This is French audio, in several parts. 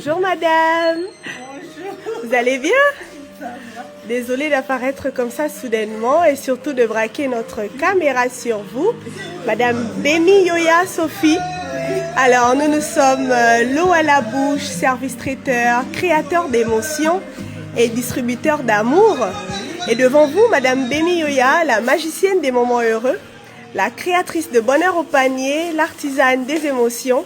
Bonjour madame. Bonjour. Vous allez bien? Ça va. Désolée d'apparaître comme ça soudainement et surtout de braquer notre caméra sur vous. Madame Bemi Yoya Sophie. Alors nous sommes l'eau à la bouche, service traiteur, créateur d'émotions et distributeur d'amour. Et devant vous, Madame Bemi Yoya, la magicienne des moments heureux, la créatrice de bonheur au panier, l'artisane des émotions,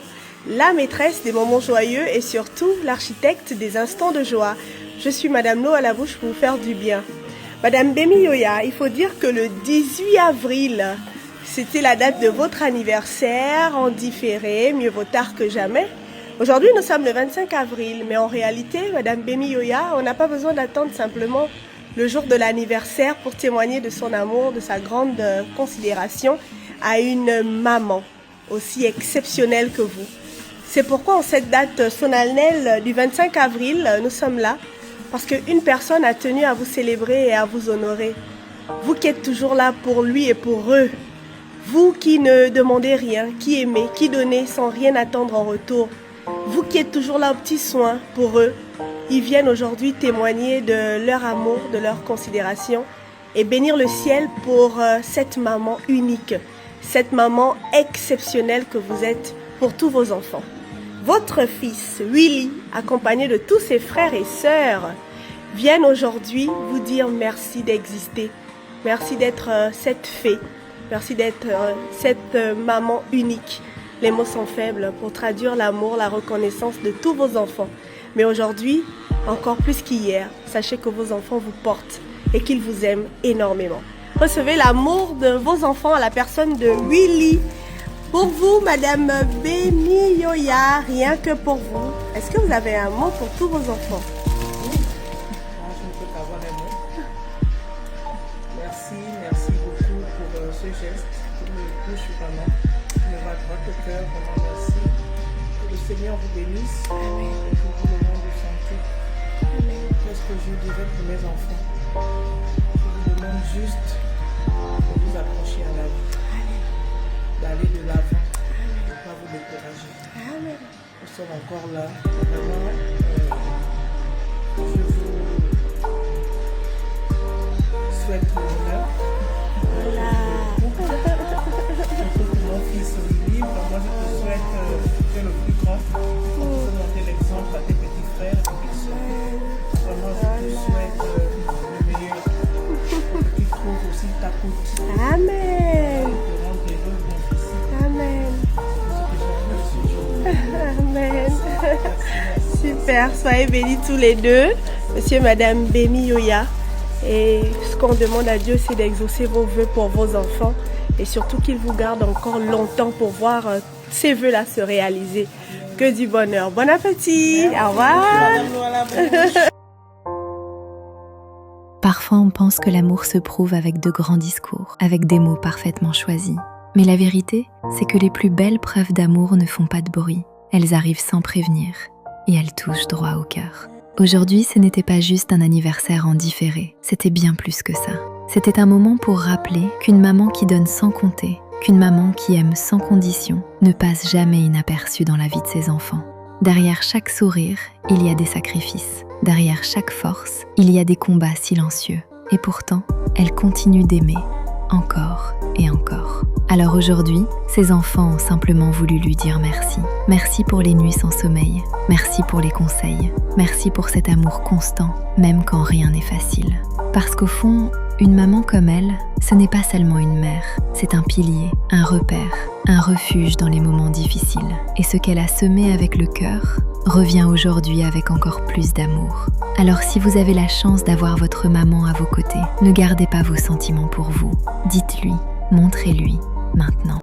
la maîtresse des moments joyeux et surtout l'architecte des instants de joie. Je suis Madame l'eau à la bouche pour vous faire du bien. Madame Bemi Yoya, il faut dire que le 18 avril, c'était la date de votre anniversaire en différé, mieux vaut tard que jamais. Aujourd'hui, nous sommes le 25 avril, mais en réalité, Madame Bemi Yoya, on n'a pas besoin d'attendre simplement le jour de l'anniversaire pour témoigner de son amour, de sa grande considération à une maman aussi exceptionnelle que vous. C'est pourquoi en cette date solennelle du 25 avril, nous sommes là, parce qu'une personne a tenu à vous célébrer et à vous honorer. Vous qui êtes toujours là pour lui et pour eux. Vous qui ne demandez rien, qui aimez, qui donnez sans rien attendre en retour. Vous qui êtes toujours là aux petits soins pour eux. Ils viennent aujourd'hui témoigner de leur amour, de leur considération et bénir le ciel pour cette maman unique, cette maman exceptionnelle que vous êtes pour tous vos enfants. Votre fils, Willy, accompagné de tous ses frères et sœurs, viennent aujourd'hui vous dire merci d'exister. Merci d'être cette fée. Merci d'être cette maman unique. Les mots sont faibles pour traduire l'amour, la reconnaissance de tous vos enfants. Mais aujourd'hui, encore plus qu'hier, sachez que vos enfants vous portent et qu'ils vous aiment énormément. Recevez l'amour de vos enfants à la personne de Willy. Pour vous, Madame Bemi Yoya, rien que pour vous, est-ce que vous avez un mot pour tous vos enfants? Moi, je ne peux qu'avoir les mots. Merci beaucoup pour ce geste qui me touche vraiment. Il me va droit au cœur, vraiment merci. Que le Seigneur vous bénisse. Amen. Et que vous le monde de santé. Amen. Qu'est-ce que je dirais pour mes enfants? Je vous demande juste de vous accrocher à la vie. D'aller de l'avant, de ne pas vous décourager. Amen. Nous sommes encore là. Vraiment, je vous souhaite le bonheur. Voilà. Surtout pour mon fils Willy, vraiment je te souhaite que le plus grand, que tu sois monter l'exemple à tes petits frères, à tes petites soeurs. Vraiment je te souhaite le meilleur. Que tu trouves aussi ta coute. Amen. Amen. Amen. Super, soyez bénis tous les deux, Monsieur et Madame Bemi Yoya. Et ce qu'on demande à Dieu, c'est d'exaucer vos vœux pour vos enfants et surtout qu'il vous garde encore longtemps pour voir ces vœux-là se réaliser. Que du bonheur. Bon appétit. Au revoir. Parfois, on pense que l'amour se prouve avec de grands discours, avec des mots parfaitement choisis. Mais la vérité, c'est que les plus belles preuves d'amour ne font pas de bruit. Elles arrivent sans prévenir et elles touchent droit au cœur. Aujourd'hui, ce n'était pas juste un anniversaire en différé, c'était bien plus que ça. C'était un moment pour rappeler qu'une maman qui donne sans compter, qu'une maman qui aime sans condition, ne passe jamais inaperçue dans la vie de ses enfants. Derrière chaque sourire, il y a des sacrifices. Derrière chaque force, il y a des combats silencieux. Et pourtant, elle continue d'aimer, encore et encore. Alors aujourd'hui, ses enfants ont simplement voulu lui dire merci. Merci pour les nuits sans sommeil. Merci pour les conseils. Merci pour cet amour constant, même quand rien n'est facile. Parce qu'au fond, une maman comme elle, ce n'est pas seulement une mère, c'est un pilier, un repère, un refuge dans les moments difficiles. Et ce qu'elle a semé avec le cœur revient aujourd'hui avec encore plus d'amour. Alors si vous avez la chance d'avoir votre maman à vos côtés, ne gardez pas vos sentiments pour vous. Dites-lui, montrez-lui, maintenant.